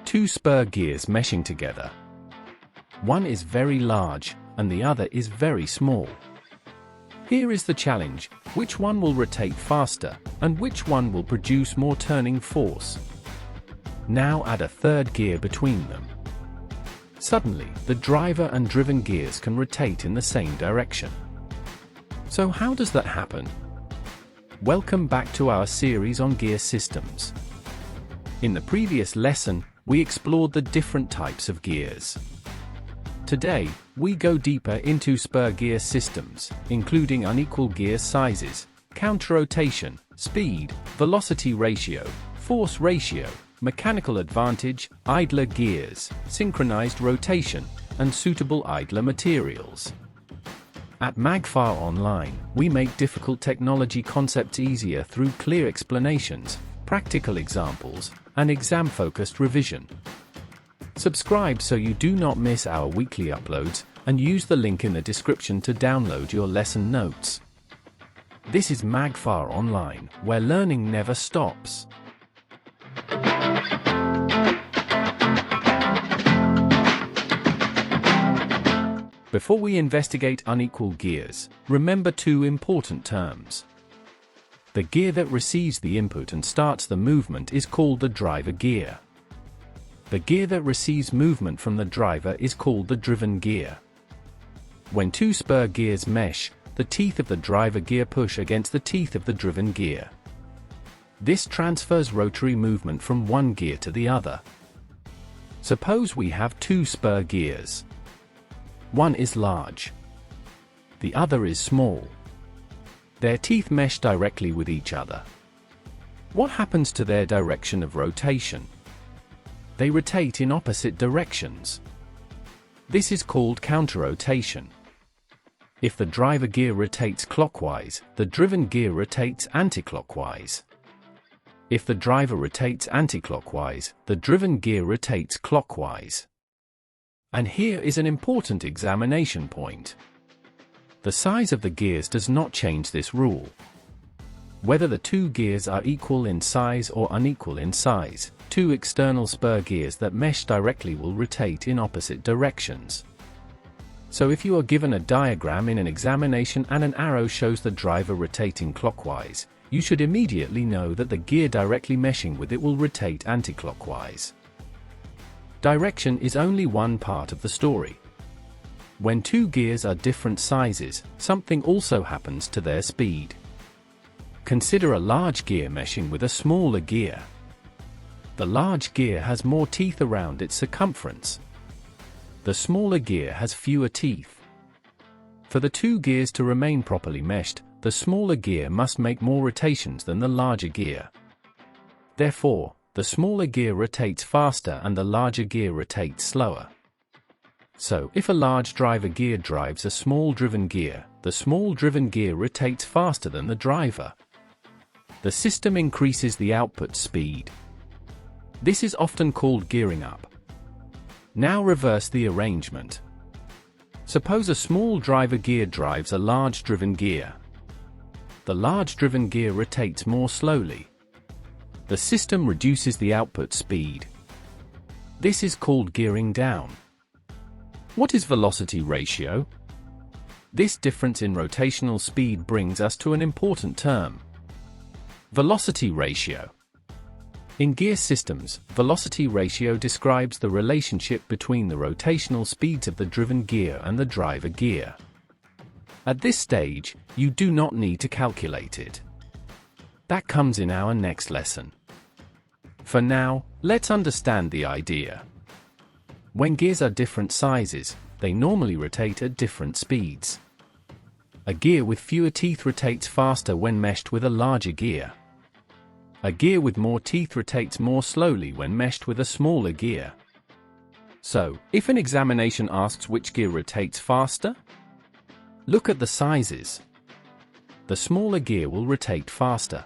Two spur gears meshing together. One is very large, and the other is very small. Here is the challenge: which one will rotate faster, and which one will produce more turning force? Now add a third gear between them. Suddenly, the driver and driven gears can rotate in the same direction. So how does that happen? Welcome back to our series on gear systems. In the previous lesson, we explored the different types of gears. Today, we go deeper into spur gear systems, including unequal gear sizes, counter-rotation, speed, velocity ratio, force ratio, mechanical advantage, idler gears, synchronized rotation, and suitable idler materials. At Magfar Online, we make difficult technology concepts easier through clear explanations, practical examples, and exam-focused revision. Subscribe so you do not miss our weekly uploads, and use the link in the description to download your lesson notes. This is Magfar Online, where learning never stops. Before we investigate unequal gears, remember two important terms. The gear that receives the input and starts the movement is called the driver gear. The gear that receives movement from the driver is called the driven gear. When two spur gears mesh, the teeth of the driver gear push against the teeth of the driven gear. This transfers rotary movement from one gear to the other. Suppose we have two spur gears. One is large. The other is small. Their teeth mesh directly with each other. What happens to their direction of rotation? They rotate in opposite directions. This is called counter-rotation. If the driver gear rotates clockwise, the driven gear rotates anti-clockwise. If the driver rotates anti-clockwise, the driven gear rotates clockwise. And here is an important examination point. The size of the gears does not change this rule. Whether the two gears are equal in size or unequal in size, two external spur gears that mesh directly will rotate in opposite directions. So if you are given a diagram in an examination and an arrow shows the driver rotating clockwise, you should immediately know that the gear directly meshing with it will rotate anti-clockwise. Direction is only one part of the story. When two gears are different sizes, something also happens to their speed. Consider a large gear meshing with a smaller gear. The large gear has more teeth around its circumference. The smaller gear has fewer teeth. For the two gears to remain properly meshed, the smaller gear must make more rotations than the larger gear. Therefore, the smaller gear rotates faster and the larger gear rotates slower. So, if a large driver gear drives a small driven gear, the small driven gear rotates faster than the driver. The system increases the output speed. This is often called gearing up. Now reverse the arrangement. Suppose a small driver gear drives a large driven gear. The large driven gear rotates more slowly. The system reduces the output speed. This is called gearing down. What is velocity ratio? This difference in rotational speed brings us to an important term. Velocity ratio. In gear systems, velocity ratio describes the relationship between the rotational speeds of the driven gear and the driver gear. At this stage, you do not need to calculate it. That comes in our next lesson. For now, let's understand the idea. When gears are different sizes, they normally rotate at different speeds. A gear with fewer teeth rotates faster when meshed with a larger gear. A gear with more teeth rotates more slowly when meshed with a smaller gear. So, if an examination asks which gear rotates faster, look at the sizes. The smaller gear will rotate faster.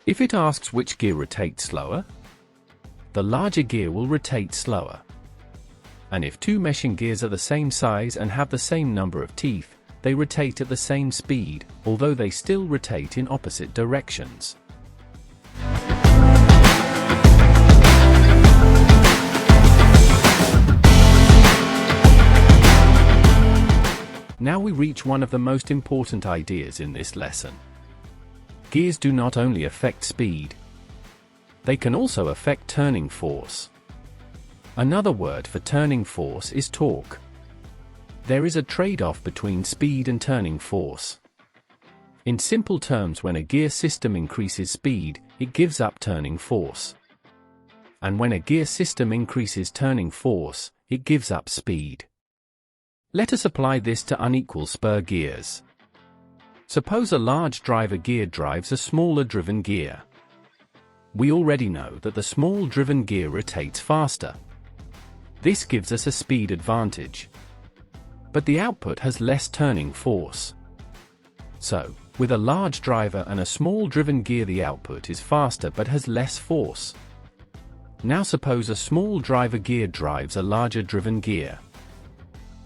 If it asks which gear rotates slower, the larger gear will rotate slower. And if two meshing gears are the same size and have the same number of teeth, they rotate at the same speed, although they still rotate in opposite directions. Now we reach one of the most important ideas in this lesson. Gears do not only affect speed, they can also affect turning force. Another word for turning force is torque. There is a trade-off between speed and turning force. In simple terms, when a gear system increases speed, it gives up turning force. And when a gear system increases turning force, it gives up speed. Let us apply this to unequal spur gears. Suppose a large driver gear drives a smaller driven gear. We already know that the small driven gear rotates faster. This gives us a speed advantage. But the output has less turning force. So, with a large driver and a small driven gear, the output is faster but has less force. Now suppose a small driver gear drives a larger driven gear.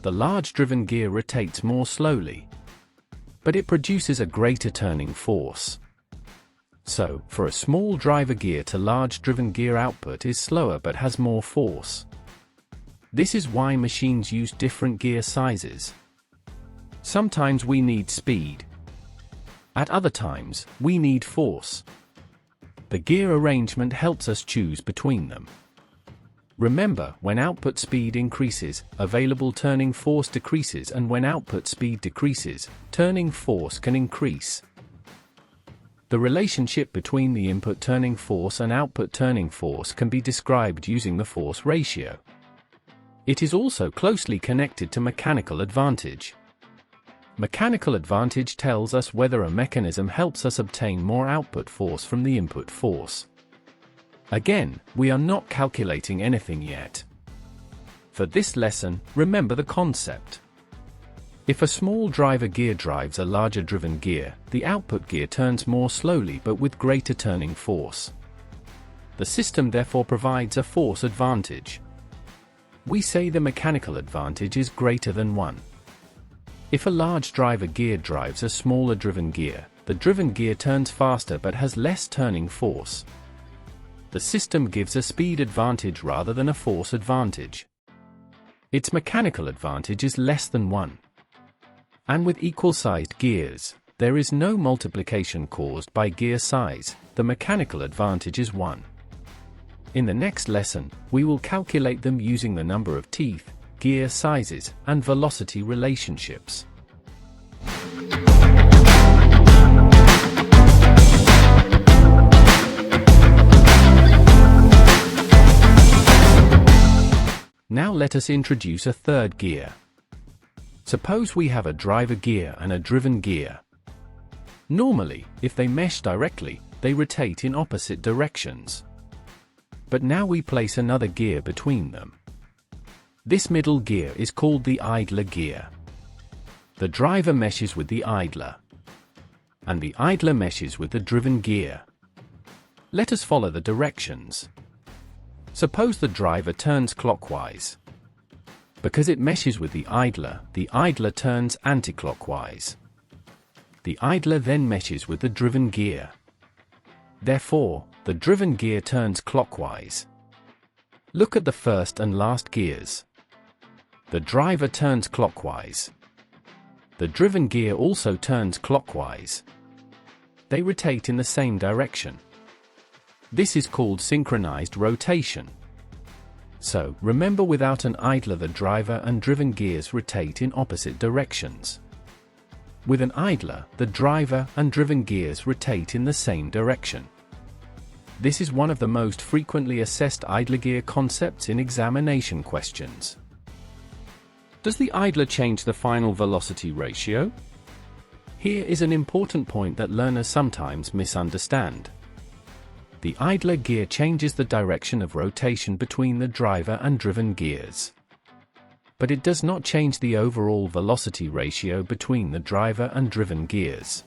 The large driven gear rotates more slowly, but it produces a greater turning force. So, for a small driver gear to large driven gear, output is slower but has more force. This is why machines use different gear sizes. Sometimes we need speed. At other times, we need force. The gear arrangement helps us choose between them. Remember, when output speed increases, available turning force decreases, and when output speed decreases, turning force can increase. The relationship between the input turning force and output turning force can be described using the force ratio. It is also closely connected to mechanical advantage. Mechanical advantage tells us whether a mechanism helps us obtain more output force from the input force. Again, we are not calculating anything yet. For this lesson, remember the concept. If a small driver gear drives a larger driven gear, the output gear turns more slowly but with greater turning force. The system therefore provides a force advantage. We say the mechanical advantage is greater than 1. If a large driver gear drives a smaller driven gear, the driven gear turns faster but has less turning force. The system gives a speed advantage rather than a force advantage. Its mechanical advantage is less than 1. And with equal-sized gears, there is no multiplication caused by gear size, the mechanical advantage is 1. In the next lesson, we will calculate them using the number of teeth, gear sizes, and velocity relationships. Now let us introduce a third gear. Suppose we have a driver gear and a driven gear. Normally, if they mesh directly, they rotate in opposite directions. But now we place another gear between them. This middle gear is called the idler gear. The driver meshes with the idler, and the idler meshes with the driven gear. Let us follow the directions. Suppose the driver turns clockwise. Because it meshes with the idler turns anticlockwise. The idler then meshes with the driven gear. Therefore, the driven gear turns clockwise. Look at the first and last gears. The driver turns clockwise. The driven gear also turns clockwise. They rotate in the same direction. This is called synchronized rotation. So, remember, without an idler the driver and driven gears rotate in opposite directions. With an idler, the driver and driven gears rotate in the same direction. This is one of the most frequently assessed idler gear concepts in examination questions. Does the idler change the final velocity ratio? Here is an important point that learners sometimes misunderstand. The idler gear changes the direction of rotation between the driver and driven gears. But it does not change the overall velocity ratio between the driver and driven gears.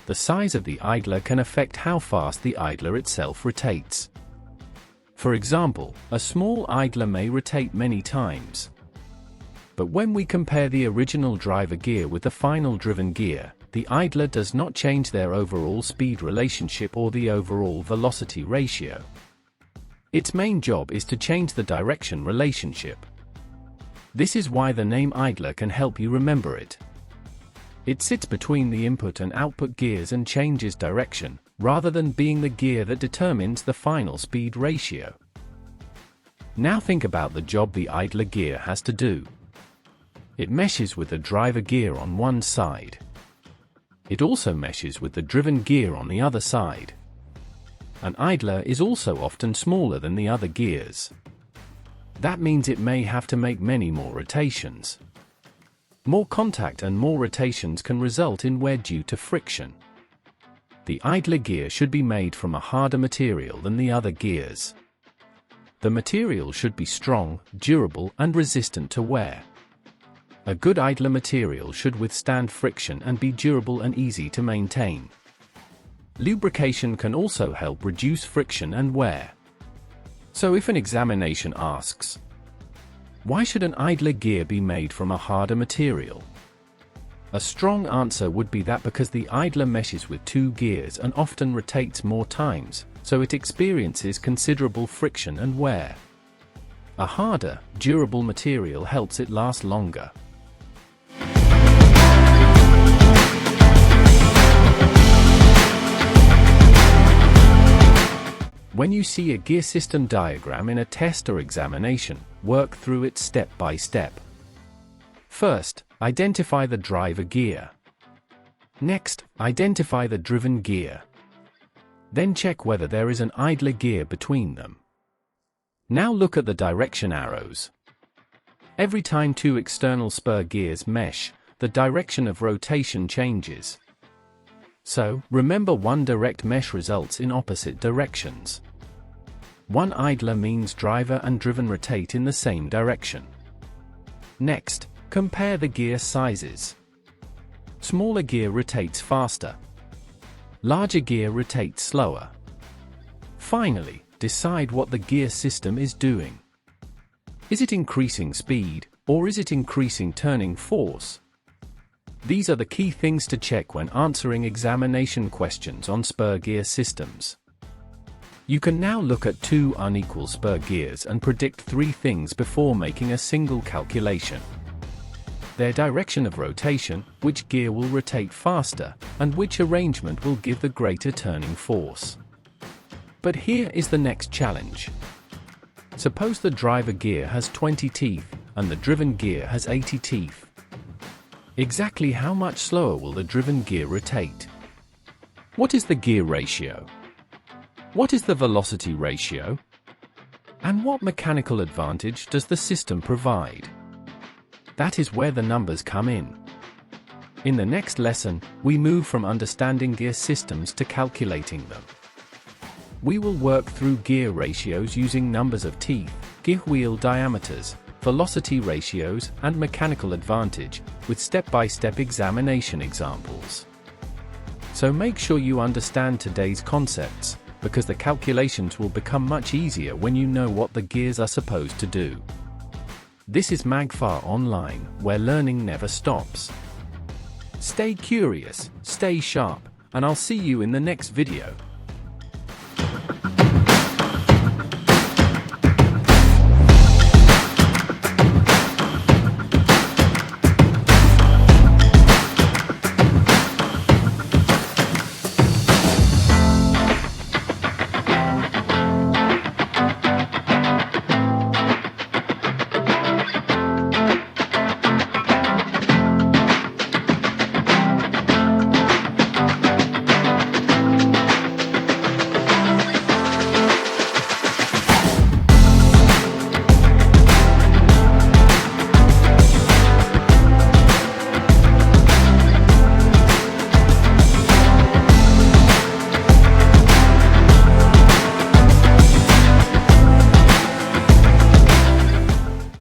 The size of the idler can affect how fast the idler itself rotates. For example, a small idler may rotate many times. But when we compare the original driver gear with the final driven gear, the idler does not change their overall speed relationship or the overall velocity ratio. Its main job is to change the direction relationship. This is why the name idler can help you remember it. It sits between the input and output gears and changes direction, rather than being the gear that determines the final speed ratio. Now think about the job the idler gear has to do. It meshes with the driver gear on one side. It also meshes with the driven gear on the other side. An idler is also often smaller than the other gears. That means it may have to make many more rotations. More contact and more rotations can result in wear due to friction. The idler gear should be made from a harder material than the other gears. The material should be strong, durable, and resistant to wear. A good idler material should withstand friction and be durable and easy to maintain. Lubrication can also help reduce friction and wear. So if an examination asks, why should an idler gear be made from a harder material? A strong answer would be that because the idler meshes with two gears and often rotates more times, so it experiences considerable friction and wear. A harder, durable material helps it last longer. When you see a gear system diagram in a test or examination, work through it step by step. First, identify the driver gear. Next, identify the driven gear. Then check whether there is an idler gear between them. Now look at the direction arrows. Every time two external spur gears mesh, the direction of rotation changes. So, remember, one direct mesh results in opposite directions. One idler means driver and driven rotate in the same direction. Next, compare the gear sizes. Smaller gear rotates faster. Larger gear rotates slower. Finally, decide what the gear system is doing. Is it increasing speed, or is it increasing turning force? These are the key things to check when answering examination questions on Spur Gear Systems. You can now look at two unequal spur gears and predict three things before making a single calculation. Their direction of rotation, which gear will rotate faster, and which arrangement will give the greater turning force. But here is the next challenge. Suppose the driver gear has 20 teeth, and the driven gear has 80 teeth. Exactly how much slower will the driven gear rotate? What is the gear ratio? What is the velocity ratio? And what mechanical advantage does the system provide? That is where the numbers come in. In the next lesson, we move from understanding gear systems to calculating them. We will work through gear ratios using numbers of teeth, gear wheel diameters, velocity ratios, and mechanical advantage, with step-by-step examination examples. So make sure you understand today's concepts, because the calculations will become much easier when you know what the gears are supposed to do. This is Magfar Online, where learning never stops. Stay curious, stay sharp, and I'll see you in the next video.